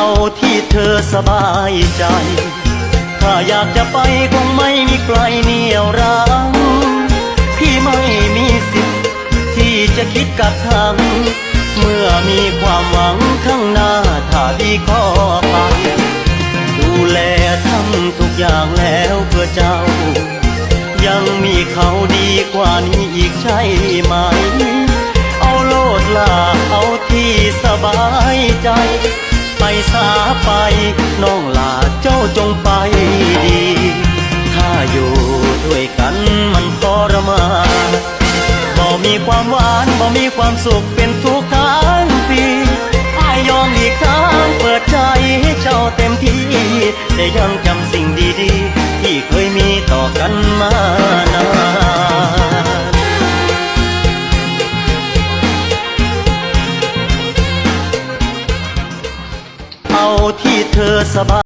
เอาที่เธอสบายใจถ้าอยากจะไปคงไม่มีใครเหนี่ยวรั้งพี่ไม่มีสิทธิ์ที่จะคิดกักขังเมื่อมีความหวังข้างหน้าถ้าพี่ขอไปดูแลทำทุกอย่างแล้วเพื่อเจ้ายังมีเขาดีกว่านี้อีกใช่ไหมเอาโลดลาเอาที่สบายใจไปสาไปน้องลาเจ้าจงไปดีถ้าอยู่ด้วยกันมันทรมานบ่มีความหวานบ่มีความสุขเป็นทุกข์ทั้งปีอ้ายยอมอีกทางเปิดใจให้เจ้าเต็มที่แต่ยังจำสิ่งดีๆที่เคยมีต่อกันมานานเอาที่เธอสบาย